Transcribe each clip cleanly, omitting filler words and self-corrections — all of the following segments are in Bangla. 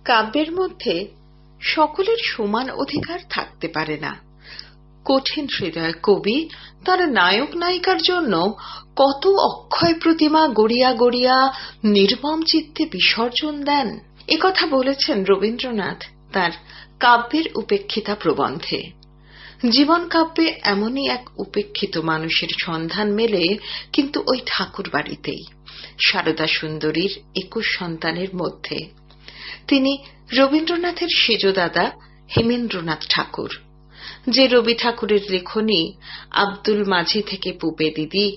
কাব্যের মধ্যে সকলের সমান অধিকার থাকতে পারে না। কঠিন হৃদয় কবি তার নায়ক নায়িকার জন্য কত অক্ষয় প্রতিমা গড়িয়া গড়িয়া নির্মম চিত্তে বিসর্জন দেন, একথা বলেছেন রবীন্দ্রনাথ তার কাব্যের উপেক্ষিতা প্রবন্ধে। জীবন কাব্যে এমনই এক উপেক্ষিত মানুষের সন্ধান মেলে কিন্তু ওই ঠাকুর বাড়িতেই, সারদা সুন্দরীর 21 সন্তানের মধ্যে। তিনি রবীন্দ্রনাথের সেজদাদা হেমেন্দ্রনাথ ঠাকুর। যে রবি ঠাকুরের লেখনী আব্দুল মাঝি থেকে পুপে দিদি,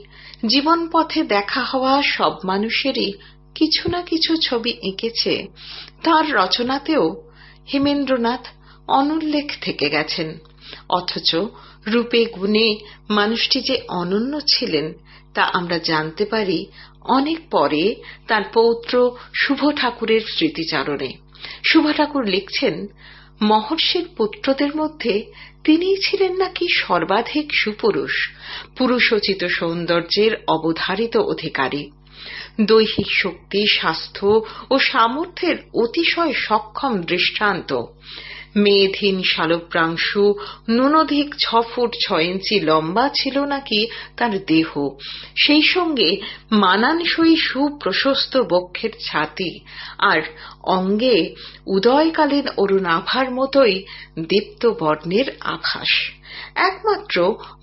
জীবন পথে দেখা হওয়া সব মানুষেরই কিছু না কিছু ছবি এঁকেছে, তার রচনাতেও হেমেন্দ্রনাথ অনুল্লেখ থেকে গেছেন। অথচ রূপে গুণে মানুষটি যে অনন্য ছিলেন তা আমরা জানতে পারি অনেক পরে তার পৌত্র শুভ ঠাকুরের স্মৃতিচারণে। শুভ ঠাকুর লিখছেন, মহর্ষির পুত্রদের মধ্যে তিনিই ছিলেন নাকি সর্বাধিক সুপুরুষ, পুরুষোচিত সৌন্দর্যের অবধারিত অধিকারী, দৈহিক শক্তি, স্বাস্থ্য ও সামর্থ্যের অতিশয় সক্ষম দৃষ্টান্ত। মেধহীন শালপ্রাংশু, ন্যূনধিক 6 ফুট 6 ইঞ্চি লম্বা ছিল নাকি তার দেহ, সেই সঙ্গে মানানসই সুপ্রশস্ত বক্ষের ছাতি, আর অঙ্গে উদয়কালীন অরুণাভার মতোই দীপ্ত বর্ণের আভাস। একমাত্র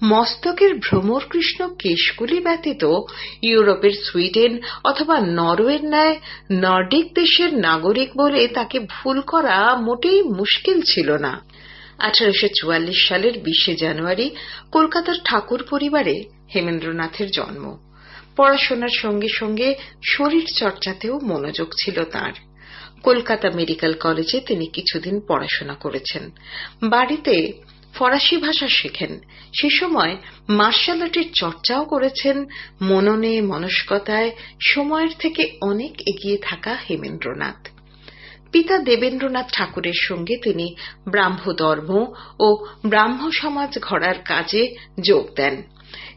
মস্তকের ভ্রমরকৃষ্ণ কেশগুলি ব্যতীত ইউরোপের সুইডেন অথবা নরওয়ের ন্যায় নর্ডিক দেশের নাগরিক বলে তাকে ভুল করা মোটেই মুশকিল ছিল না। 1844 সালের 20 জানুয়ারি কলকাতার ঠাকুর পরিবারে হেমেন্দ্রনাথের জন্ম। পড়াশোনার সঙ্গে সঙ্গে শরীর চর্চাতেও মনোযোগ ছিল তাঁর। কলকাতা মেডিকেল কলেজে তিনি কিছুদিন পড়াশোনা করেছেন। বাড়িতে ফরাসি ভাষা শেখেন। সে সময় মার্শাল আর্টের চর্চাও করেছেন। মননে মনস্কতায় সময়ের থেকে অনেক এগিয়ে থাকা হেমেন্দ্রনাথ। পিতা দেবেন্দ্রনাথ ঠাকুরের সঙ্গে তিনি ব্রাহ্মধর্ম ও ব্রাহ্ম সমাজ গড়ার কাজে যোগ দেন।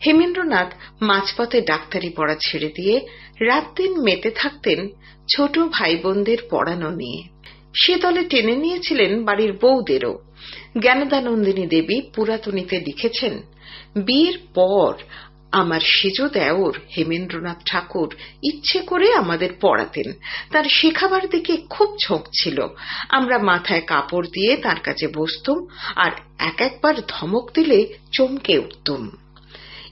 হেমেন্দ্রনাথ মাঝপথে ডাক্তারি পড়া ছেড়ে দিয়ে রাত দিন মেতে থাকতেন ছোট ভাই বোনদের পড়ানো নিয়ে। সে দলে টেনে নিয়েছিলেন বাড়ির বউদেরও। জ্ঞানদানন্দিনী দেবী পুরাতনীতে লিখেছেন, বিয়ের পর আমার সেজ দেওর হেমেন্দ্রনাথ ঠাকুর ইচ্ছে করে আমাদের পড়াতেন। তার শেখাবার দিকে খুব ঝোঁক ছিল। আমরা মাথায় কাপড় দিয়ে তার কাছে বসতুম, আর একবার ধমক দিলে চমকে উঠতুম।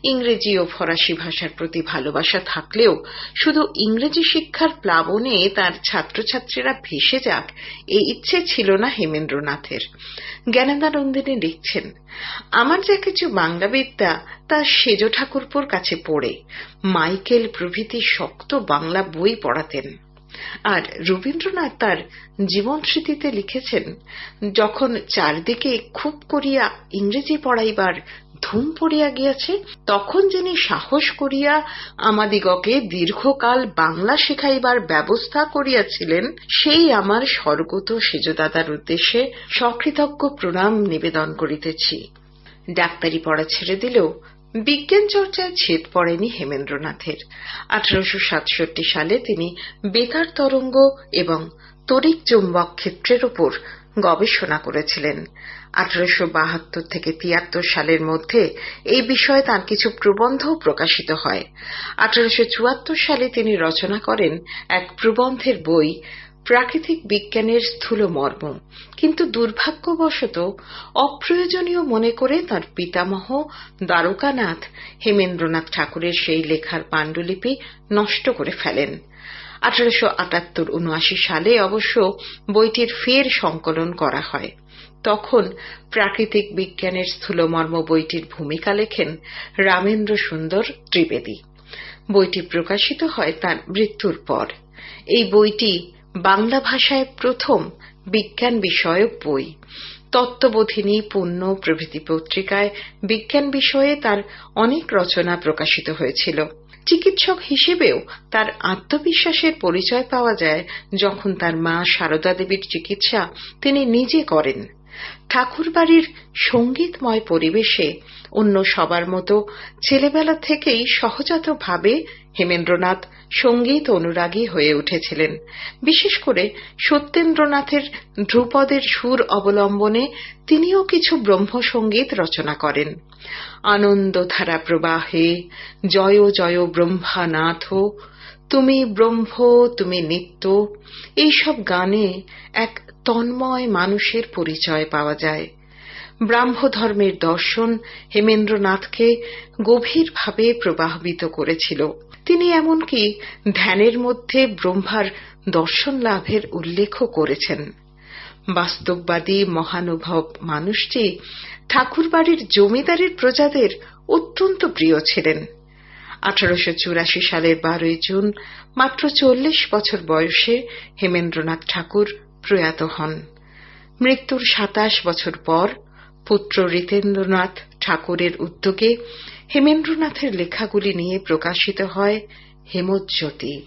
ইংরেজি ও ফরাসি ভাষার প্রতি ভালোবাসা থাকলেও শুধু ইংরেজি শিক্ষার প্লাবনে তার ছাত্রছাত্রীরা ভেসে যাক এই ইচ্ছে ছিল না হেমেন্দ্রনাথের। জ্ঞানদানন্দিনী লিখছেন, আমার যা কিছু বাংলা বিদ্যা তা সেজ ঠাকুরপোর কাছে পড়ে। মাইকেল প্রভৃতি শক্ত বাংলা বই পড়াতেন। আর রবীন্দ্রনাথ তার জীবন স্মৃতিতে লিখেছেন, যখন চারদিকে খুব করিয়া ইংরেজি পড়াইবার ধুম পড়িয়া গিয়াছে, তখন যিনি সাহস করিয়া আমাদিগকে দীর্ঘকাল বাংলা শেখাইবার ব্যবস্থা করিয়াছিলেন, সেই আমার স্বর্গত সেজদাদার উদ্দেশ্যে সকৃতজ্ঞ প্রণাম নিবেদন করিতেছি। ডাক্তারি পড়া ছেড়ে দিলেও বিজ্ঞান চর্চায় ছেদ পড়েনি হেমেন্দ্রনাথের। 1867 সালে তিনি বেতার তরঙ্গ এবং তড়িৎ চৌম্বক ক্ষেত্রের উপর গবেষণা করেছিলেন। 1872 থেকে 73 সালের মধ্যে এই বিষয়ে তাঁর কিছু প্রবন্ধও প্রকাশিত হয়। 1874 সালে তিনি রচনা করেন এক প্রবন্ধের বই, প্রাকৃতিক বিজ্ঞানের স্থূল মর্ম, কিন্তু দুর্ভাগ্যবশত অপ্রয়োজনীয় মনে করে তাঁর পিতামহ দ্বারকানাথ হেমেন্দ্রনাথ ঠাকুরের সেই লেখার পাণ্ডুলিপি নষ্ট করে ফেলেন। 1878-79 সালে অবশ্য বইটির ফের সংকলন করা হয়। তখন প্রাকৃতিক বিজ্ঞানের স্থূলমর্ম বইটির ভূমিকা লেখেন রামেন্দ্র সুন্দর ত্রিবেদী। বইটি প্রকাশিত হয় তাঁর মৃত্যুর পর। এই বইটি বাংলা ভাষায় প্রথম বিজ্ঞান বিষয়ক বই। তত্ত্ববোধিনী, পুণ্য প্রভৃতি পত্রিকায় বিজ্ঞান বিষয়ে তার অনেক রচনা প্রকাশিত হয়েছিল। চিকিৎসক হিসেবেও তার আত্মবিশ্বাসের পরিচয় পাওয়া যায় যখন তার মা সারদা দেবীর চিকিৎসা তিনি নিজে করেন। ঠাকুরবাড়ির সঙ্গীতময় পরিবেশে অন্য সবার মতো ছেলেবেলা থেকেই সহজাতভাবে হেমেন্দ্রনাথ সঙ্গীত অনুরাগী হয়ে উঠেছিলেন। বিশেষ করে সত্যেন্দ্রনাথের ধ্রুপদের সুর অবলম্বনে তিনিও কিছু ব্রহ্মসঙ্গীত রচনা করেন। আনন্দধারা প্রবাহে, জয় জয় ব্রহ্মানাথ, তুমি ব্রহ্ম তুমি নিত্য, এইসব গানে এক তন্ময় মানুষের পরিচয় পাওয়া যায়। ব্রাহ্মধর্মের দর্শন হেমেন্দ্রনাথকে গভীরভাবে প্রভাবিত করেছিল। তিনি এমনকি ধ্যানের মধ্যে ব্রহ্মার দর্শন লাভের উল্লেখও করেছেন। বাস্তববাদী মহানুভব মানুষটি ঠাকুরবাড়ির জমিদারের প্রজাদের অত্যন্ত প্রিয় ছিলেন। 1884 সালের 12 জুন মাত্র 40 বছর বয়সে হেমেন্দ্রনাথ ঠাকুর প্রয়াত হন। মৃত্যুর 27 বছর পর পুত্র ঋতেন্দ্রনাথ ঠাকুরের উদ্যোগে হেমেন্দ্রনাথের লেখাগুলি নিয়ে প্রকাশিত হয় হেমজ্যোতি।